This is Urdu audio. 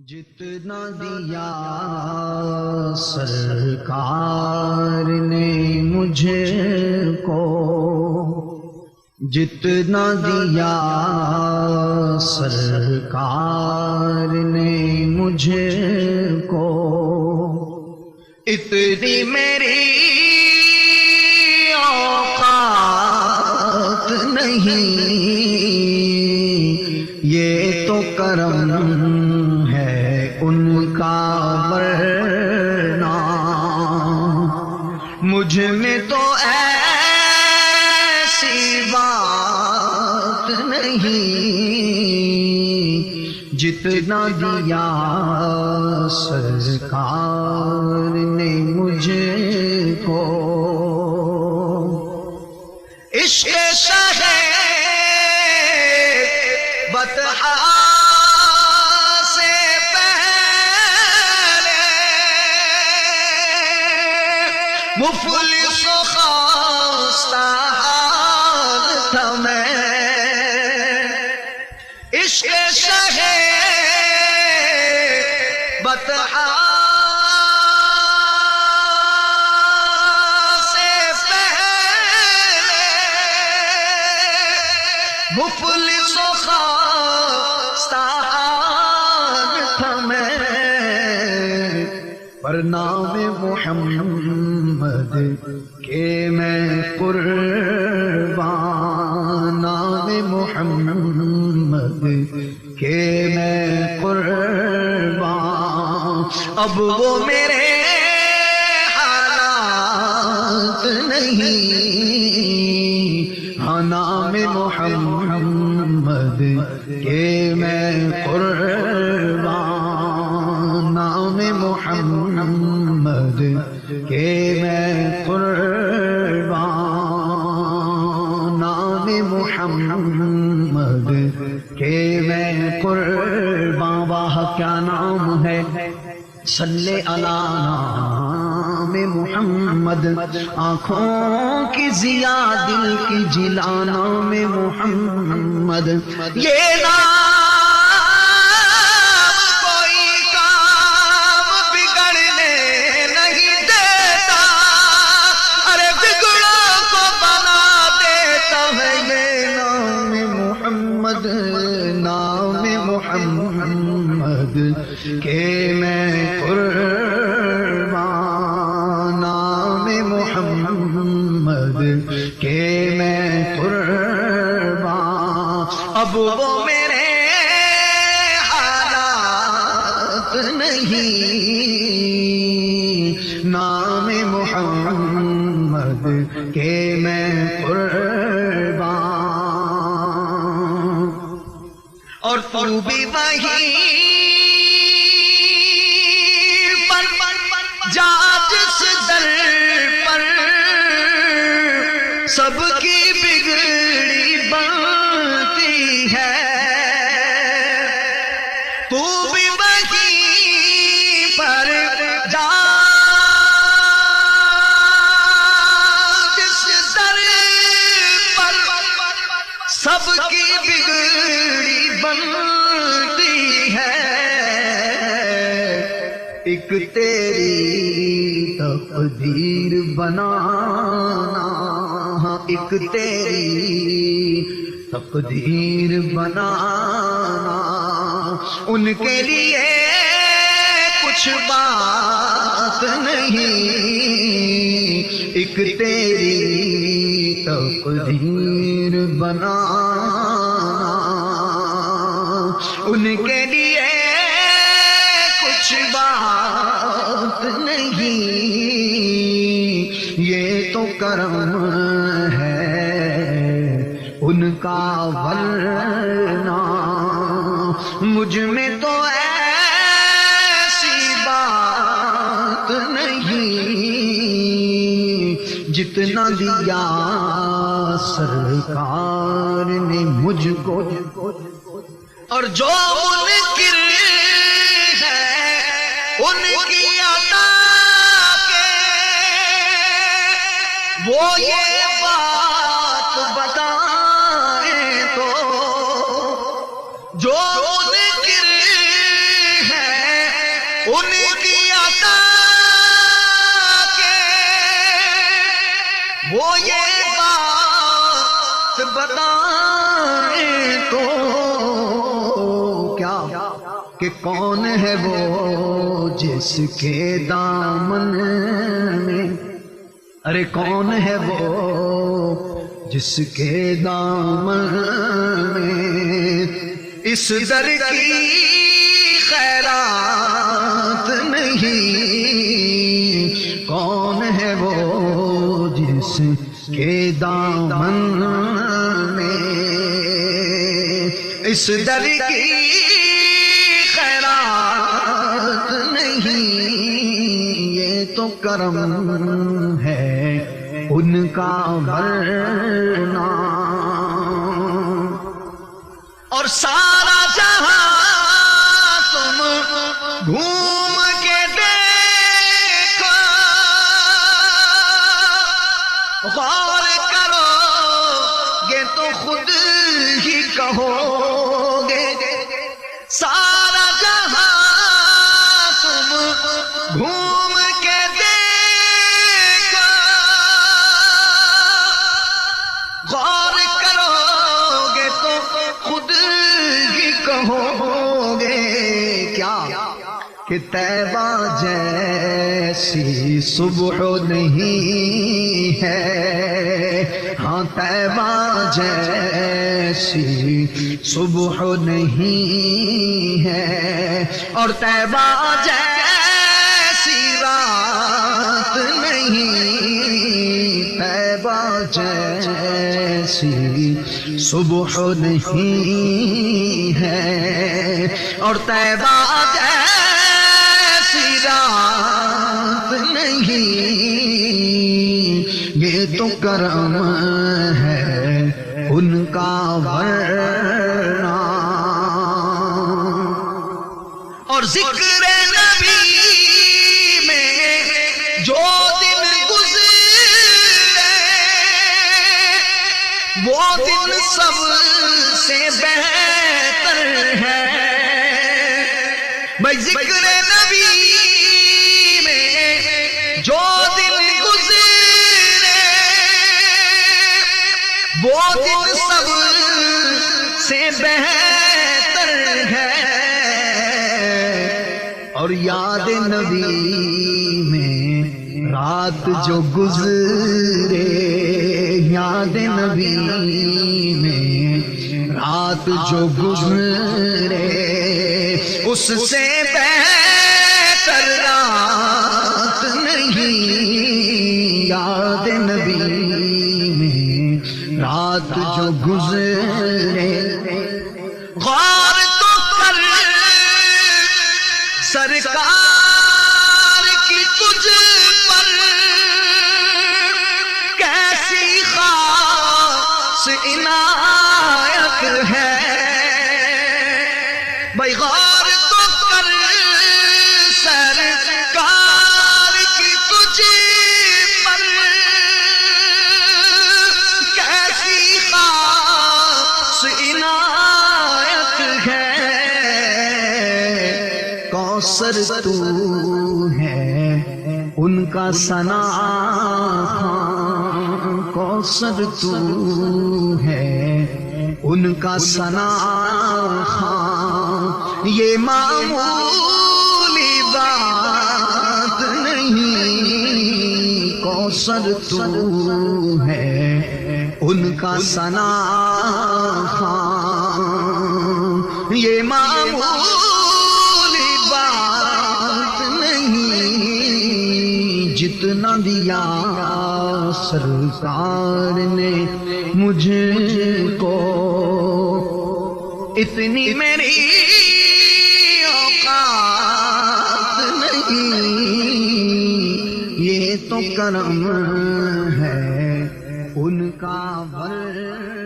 جتنا دیا سرکار نے مجھے کو، جتنا دیا سرکار نے مجھے کو، اتنی میری اوقات نہیں، یہ تو کرم ہے ان کا ورنہ مجھ میں تو ایسی بات نہیں، جتنا دیا سرکار نے مجھے کو، عشق شہ بطحا سے پہلے مفلس و خستہ حال تھا میں، عشق شہ بطحا سے پہلے مفلس و خستہ حال تھا میں، پر نام محمد کہ میں قربان، نام محمد کہ میں قربان، اب وہ میرے حالات نہیں، ہاں نام محمد کہ میں قربان، نام محمد کہ میں قربان، نام محمد کہ میں قربان، واہ کیا نام ہے، صلی علی نام محمد، آنکھوں کی ضیا دل کی جلا نام محمد، یہ نام کوئی کام بگڑنے نہیں دیتا، ارے بگڑوں کو بنا دیتا ہے یہ نام محمد، نام محمد کہ میں قربان، نام محمد کہ میں قربان، اب وہ میرے حالات نہیں، نام محمد کہ میں قربان، اور تو بھی وہی جا جس در پر سب کی بگڑی بنتی ہے، تو بھی وہیں پر جا جس در پر سب کی بگڑی بنتی ہے، ایک تیری تقدیر بنانا، ایک تیری تقدیر بنانا، ان کے لیے کچھ بات نہیں، ایک تیری تقدیر بنانا، ان کے لیے کچھ بات نہیں، یہ تو کرم ہے ان کا ورنہ مجھ میں تو ایسی بات نہیں، جتنا دیا سرکار نے مجھ کو، اور جو منکر ان کی عطا کے وہ یہ بات بتائیں تو، جو منکر ہے ان کی عطا کے وہ یہ بات بتائیں تو کیا کہ کون ہے وہ جس کے دامن میں، ارے کون ہے وہ جس کے دامن میں اس در کی خیرات نہیں، کون ہے وہ جس کے دامن میں اس در کی خیرات نہیں، یہ تو کرم ہے ان کا ورنہ، اور سارا جہاں تم گھوم کے دیکھو، غور کرو گے تو خود ہی کہو گے، سارا جہاں تم گھوم کے دیکھو، غور کرو گے تو خود ہی کہو گے کیا کہ طیبہ جیسی صبح نہیں ہے، ہاں طیبہ جیسی صبح نہیں ہے، اور طیبہ جیسی رات نہیں، طیبہ جیسی صبح نہیں ہے، اور طیبہ جیسی رات نہیں، یہ تو کرم ہے ان کا ورنہ، اور ذکر نبی میں جو دن گزرے وہ دن سب سے بہتر ہے، بھائی ذکر نبی میں جو دن گزرے وہ دن سب سے بہتر ہے، اور یاد نبی میں رات جو گزرے، یاد نبی میں رات جو گزرے اس سے بہتر رات نہیں، یاد نبی میں رات جو گزرے، غور تو کر سرکار کی تجھ پر کیسی خاص عنایت ہے، بھائی غور تو کر سرکار کی تجھ پر کیسی خاص عنایت ہے، کوثر تو ہے ان کا ثنا خواں، کوثر تو ہے ان کا ثنا خواں، یہ معمولی بات نہیں، کوثر تو ہے ان کا ثنا خواں، یہ معمولی بات نہیں، جتنا دیا سرکار نے مجھ کو اتنی میری اوقات نہیں، یہ تو کرم ہے ان کا ورنہ۔